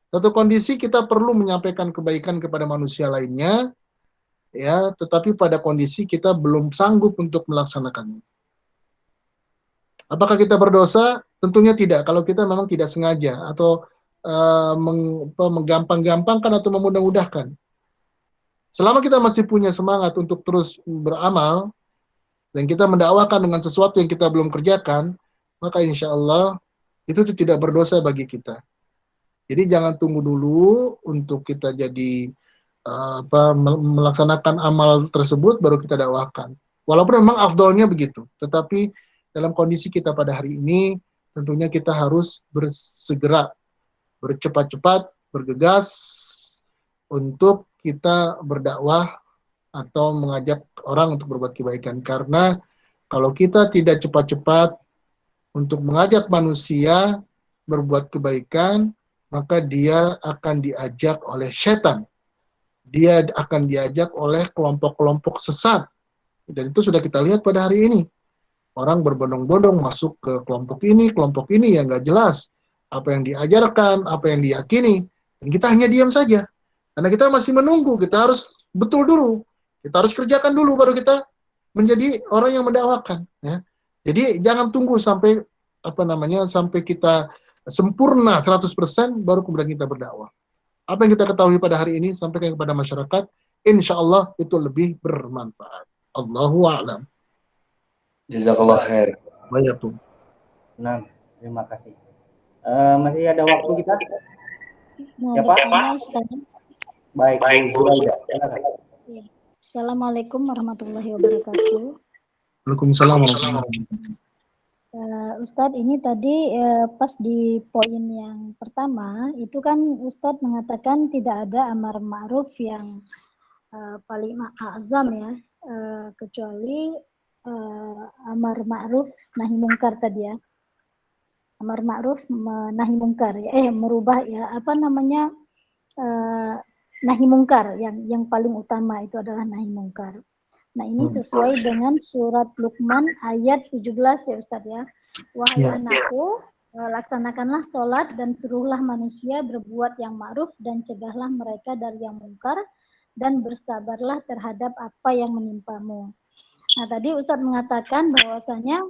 Satu kondisi kita perlu menyampaikan kebaikan kepada manusia lainnya, ya, tetapi pada kondisi kita belum sanggup untuk melaksanakannya. Apakah kita berdosa? Tentunya tidak. Kalau kita memang tidak sengaja atau menggampang-gampangkan atau memudah-mudahkan. Selama kita masih punya semangat untuk terus beramal dan kita mendakwakan dengan sesuatu yang kita belum kerjakan, maka insya Allah itu tidak berdosa bagi kita. Jadi jangan tunggu dulu untuk kita jadi melaksanakan amal tersebut baru kita dakwahkan. Walaupun memang afdolnya begitu, tetapi dalam kondisi kita pada hari ini, tentunya kita harus bersegera, bercepat-cepat, bergegas untuk kita berdakwah atau mengajak orang untuk berbuat kebaikan. Karena kalau kita tidak cepat-cepat untuk mengajak manusia berbuat kebaikan, maka dia akan diajak oleh setan. Dia akan diajak oleh kelompok-kelompok sesat. Dan itu sudah kita lihat pada hari ini. Orang berbondong-bondong masuk ke kelompok ini yang nggak jelas. Apa yang diajarkan, apa yang diyakini. Dan kita hanya diam saja. Karena kita masih menunggu, kita harus betul dulu. Kita harus kerjakan dulu, baru kita menjadi orang yang mendakwakan. Ya. Jadi jangan tunggu sampai sampai kita sempurna 100%, baru kemudian kita berdakwah. Apa yang kita ketahui pada hari ini, sampaikan kepada masyarakat, insya Allah itu lebih bermanfaat. Allahu a'lam. Jazakallah khair. Bayakum. Nah, terima kasih. Masih ada waktu kita? Ya Pak? Baik, Bu Zuraida. Silakan. Assalamualaikum warahmatullahi wabarakatuh. Waalaikumsalam warahmatullahi wabarakatuh. Ustadz, ini tadi pas di poin yang pertama, itu kan Ustadz mengatakan tidak ada amar ma'ruf yang paling azam ya, kecuali amar ma'ruf nahi mungkar tadi ya. Amar ma'ruf nahi mungkar ya, merubah ya nahi mungkar yang paling utama itu adalah nahi mungkar. Nah, ini sesuai dengan surat Luqman ayat 17 ya Ustadz ya. Wahai anakku, laksanakanlah sholat dan suruhlah manusia berbuat yang ma'ruf dan cegahlah mereka dari yang mungkar dan bersabarlah terhadap apa yang menimpamu. Nah, tadi Ustadz mengatakan bahwasanya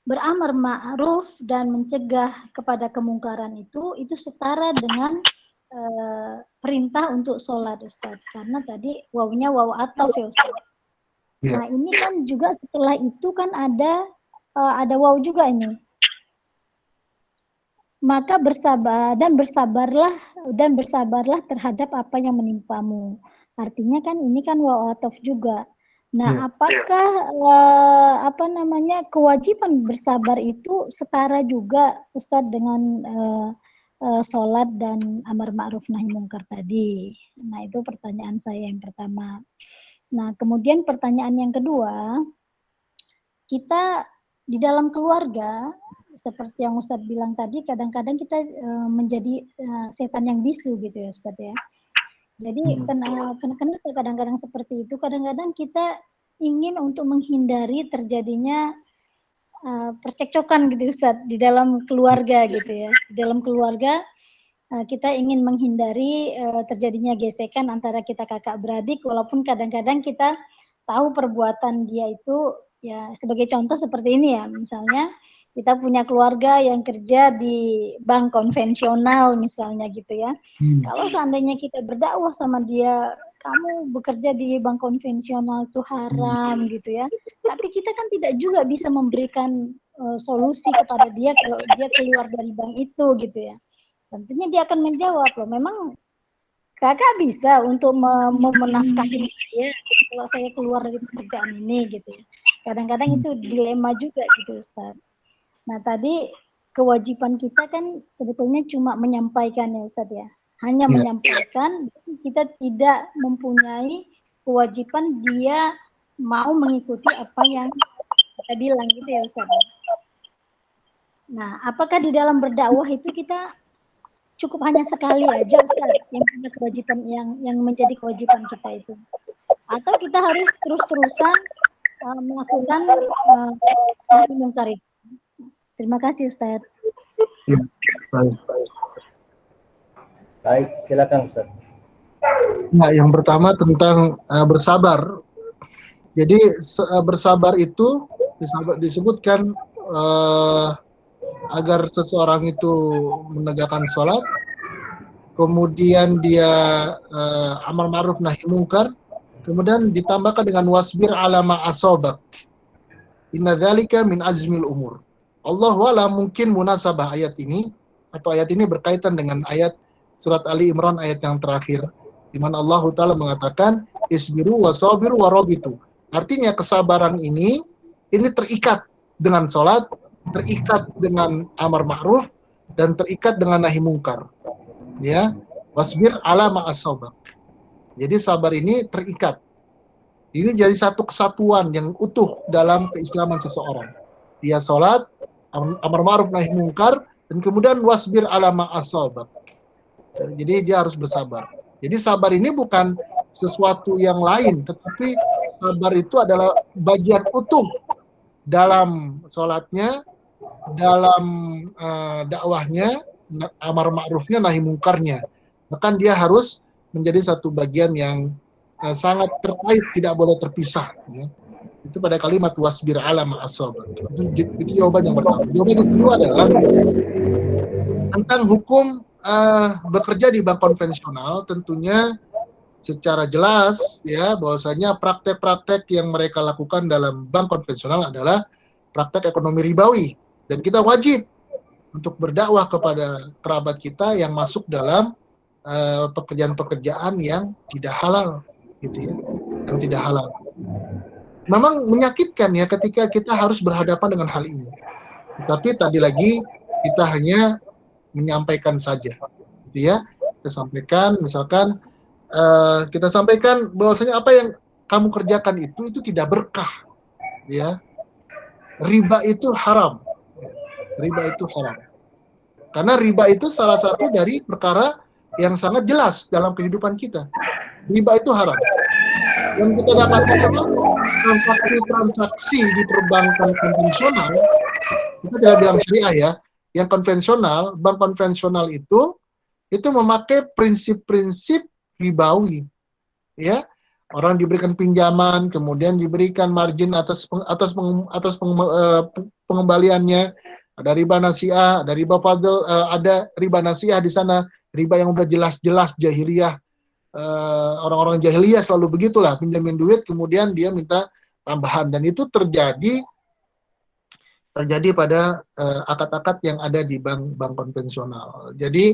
beramar ma'ruf dan mencegah kepada kemungkaran itu setara dengan perintah untuk sholat Ustadz, karena tadi wawunya waw ataf ya Ustadz. Nah ini kan juga setelah itu kan ada waw juga ini. Maka bersabarlah terhadap apa yang menimpamu. Artinya kan ini kan waw ataf juga. Nah, apakah kewajiban bersabar itu setara juga Ustadz dengan sholat dan amar ma'ruf nahi mungkar tadi? Nah, itu pertanyaan saya yang pertama. Nah, kemudian pertanyaan yang kedua, kita di dalam keluarga, seperti yang Ustadz bilang tadi, kadang-kadang kita menjadi setan yang bisu gitu ya Ustadz ya. Jadi kenapa kadang-kadang seperti itu? Kadang-kadang kita ingin untuk menghindari terjadinya percekcokan gitu Ustadz di dalam keluarga gitu ya. Di dalam keluarga kita ingin menghindari terjadinya gesekan antara kita kakak beradik, walaupun kadang-kadang kita tahu perbuatan dia itu ya, sebagai contoh seperti ini ya, misalnya kita punya keluarga yang kerja di bank konvensional misalnya gitu ya. Kalau seandainya kita berdakwah sama dia, kamu bekerja di bank konvensional itu haram gitu ya. Tapi kita kan tidak juga bisa memberikan solusi kepada dia kalau dia keluar dari bank itu gitu ya. Tentunya dia akan menjawab, loh memang kakak bisa untuk menafkahi saya kalau saya keluar dari pekerjaan ini gitu ya. Kadang-kadang itu dilema juga gitu Ustaz. Nah tadi kewajiban kita kan sebetulnya cuma menyampaikan ya Ustaz ya. Hanya menyampaikan, kita tidak mempunyai kewajiban dia mau mengikuti apa yang kita bilang gitu ya Ustaz. Nah apakah di dalam berdakwah itu kita cukup hanya sekali aja Ustaz yang punya kewajiban yang menjadi kewajiban kita itu, atau kita harus terus-terusan melakukan nahi mungkar itu? Terima kasih Ustaz. Ya, baik. Baik, silakan Ustaz. Nah, yang pertama tentang bersabar. Jadi bersabar itu disebutkan agar seseorang itu menegakkan sholat, kemudian dia amar ma'ruf nahi mungkar, kemudian ditambahkan dengan wasbir ala ma asabak. Inna dzalika min azmil umur. Allahu a'lam, mungkin munasabah ayat ini atau ayat ini berkaitan dengan ayat surat Ali Imran ayat yang terakhir, di mana Allah Ta'ala mengatakan isbiru wasabiru warabitu. Artinya kesabaran ini terikat dengan sholat, terikat dengan amar ma'ruf, dan terikat dengan nahi mungkar. Ya, wasbir ala ma asabak. Jadi sabar ini terikat. Ini jadi satu kesatuan yang utuh dalam keislaman seseorang. Dia sholat, amar ma'ruf nahi mungkar, dan kemudian wasbir ala ma asabak. Jadi dia harus bersabar. Jadi sabar ini bukan sesuatu yang lain, tetapi sabar itu adalah bagian utuh dalam sholatnya, dalam dakwahnya, amar ma'rufnya, nahi mungkarnya. Bahkan dia harus menjadi satu bagian yang sangat terkait, tidak boleh terpisah. Ya. Itu pada kalimat wasbir ala ma'asabak. Itu jawaban yang pertama. Jawaban yang kedua adalah tentang hukum bekerja di bank konvensional. Tentunya secara jelas ya bahwasanya praktek-praktek yang mereka lakukan dalam bank konvensional adalah praktek ekonomi ribawi, dan kita wajib untuk berdakwah kepada kerabat kita yang masuk dalam pekerjaan-pekerjaan yang tidak halal gitu ya, yang tidak halal. Memang menyakitkan ya ketika kita harus berhadapan dengan hal ini. Tapi tadi lagi kita hanya menyampaikan saja, gitu ya. Kita sampaikan, misalkan kita sampaikan bahwasanya apa yang kamu kerjakan itu tidak berkah, ya. Riba itu haram. Riba itu haram. Karena riba itu salah satu dari perkara yang sangat jelas dalam kehidupan kita. Riba itu haram. Dan kita dapatkan memang transaksi di perbankan konvensional, kita tidak bilang syariah ya, yang konvensional, bank konvensional itu memakai prinsip-prinsip ribawi, ya. Orang diberikan pinjaman, kemudian diberikan margin atas pengembaliannya. Ada riba nasiah, ada riba fadl, ada riba nasiah di sana, riba yang udah jelas-jelas jahiliyah. Orang-orang jahiliyah selalu begitulah, pinjamin duit, kemudian dia minta tambahan, dan itu terjadi pada akad-akad yang ada di bank konvensional. Jadi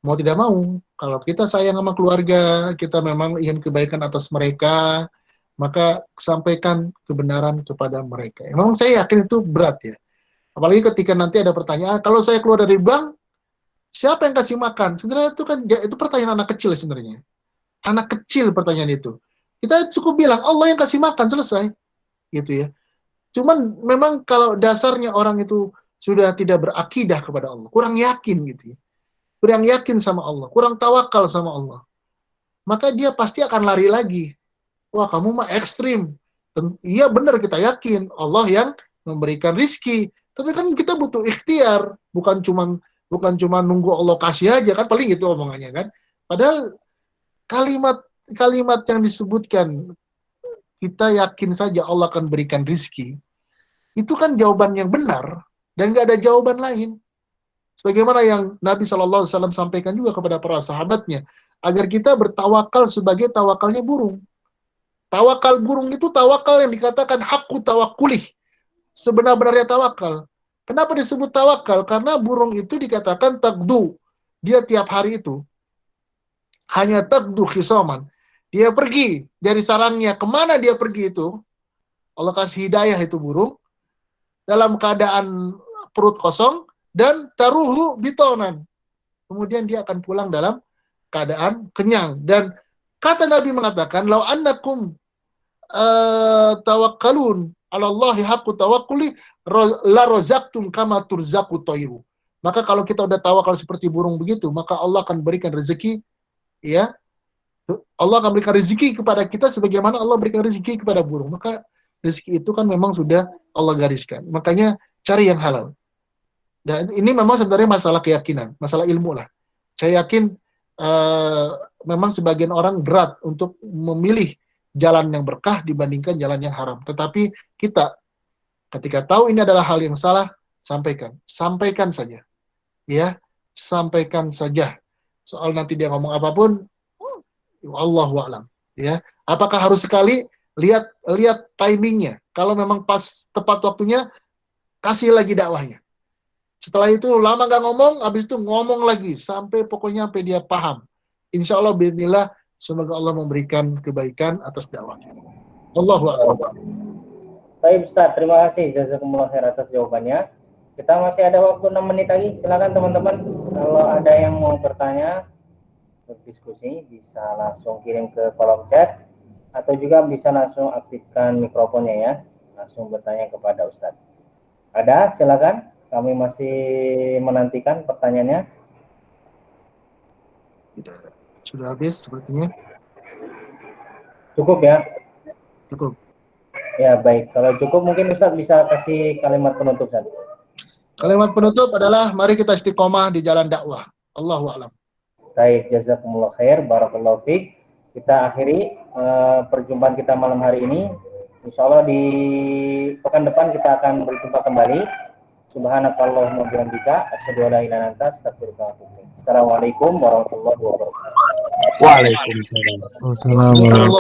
mau tidak mau, kalau kita sayang sama keluarga, kita memang ingin kebaikan atas mereka, maka sampaikan kebenaran kepada mereka. Memang saya yakin itu berat ya. Apalagi ketika nanti ada pertanyaan, kalau saya keluar dari bank, siapa yang kasih makan? Sebenarnya itu kan itu pertanyaan anak kecil sebenarnya. Anak kecil pertanyaan itu. Kita cukup bilang Allah yang kasih makan, selesai. Gitu ya. Cuman memang kalau dasarnya orang itu sudah tidak berakidah kepada Allah, kurang yakin gitu ya. Kurang yakin sama Allah, kurang tawakal sama Allah, maka dia pasti akan lari lagi. Wah, kamu mah ekstrim. Iya benar, kita yakin Allah yang memberikan rizki, tapi kan kita butuh ikhtiar, bukan cuma nunggu Allah kasih aja, kan paling gitu omongannya kan. Padahal kalimat yang disebutkan, kita yakin saja Allah akan berikan rizki, itu kan jawaban yang benar, dan gak ada jawaban lain. Sebagaimana yang Nabi SAW sampaikan juga kepada para sahabatnya, agar kita bertawakal sebagai tawakalnya burung. Tawakal burung itu tawakal yang dikatakan hakku tawakulih, sebenar-benarnya tawakal. Kenapa disebut tawakal? Karena burung itu dikatakan takdu. Dia tiap hari itu hanya takdu khisoman. Dia pergi dari sarangnya. Kemana dia pergi itu? Allah kasih hidayah itu burung. Dalam keadaan perut kosong. Dan taruhu bitonan. Kemudian dia akan pulang dalam keadaan kenyang. Dan kata Nabi mengatakan, lau annakum tawakkalun ala Allahi haqqu tawakkuli la razaqtum kama turzaqu tayru. Maka kalau kita udah tawakal seperti burung begitu, maka Allah akan berikan rezeki, ya. Allah akan berikan rezeki kepada kita sebagaimana Allah berikan rezeki kepada burung. Maka rezeki itu kan memang sudah Allah gariskan. Makanya cari yang halal. Dan ini memang sebenarnya masalah keyakinan, masalah ilmu lah. Saya yakin memang sebagian orang berat untuk memilih jalan yang berkah dibandingkan jalan yang haram. Tetapi kita ketika tahu ini adalah hal yang salah, sampaikan saja, ya, sampaikan saja. Soal nanti dia ngomong apapun, Allahu a'lam, ya. Apakah harus sekali? Lihat timingnya. Kalau memang pas tepat waktunya, kasih lagi dakwahnya. Setelah itu lama gak ngomong, habis itu ngomong lagi sampai pokoknya sampai dia paham. Insya Allah bismillah, semoga Allah memberikan kebaikan atas dakwahnya. Allahu a'lam. Baik Ustaz, terima kasih jazakumullah khair atas jawabannya. Kita masih ada waktu 6 menit lagi. Silakan teman-teman, kalau ada yang mau bertanya, berdiskusi, bisa langsung kirim ke kolom chat atau juga bisa langsung aktifkan mikrofonnya ya, langsung bertanya kepada Ustaz. Ada? Silakan. Kami masih menantikan pertanyaannya. Sudah habis sepertinya. Cukup ya? Cukup. Ya baik, kalau cukup mungkin Ustaz bisa kasih kalimat penutup Ustaz. Kalimat penutup adalah mari kita istiqomah di jalan dakwah. Allahu a'lam. Baik, jazakumullah khair, barakallahu fiik. Kita akhiri perjumpaan kita malam hari ini. Insya Allah di pekan depan kita akan berjumpa kembali. Subhanakallahumma wa bihamdika asyhadu an la ilaha illa anta astaghfiruka wa atubu ilaik. Assalamualaikum warahmatullahi wabarakatuh. Waalaikumsalam. Assalamualaikum.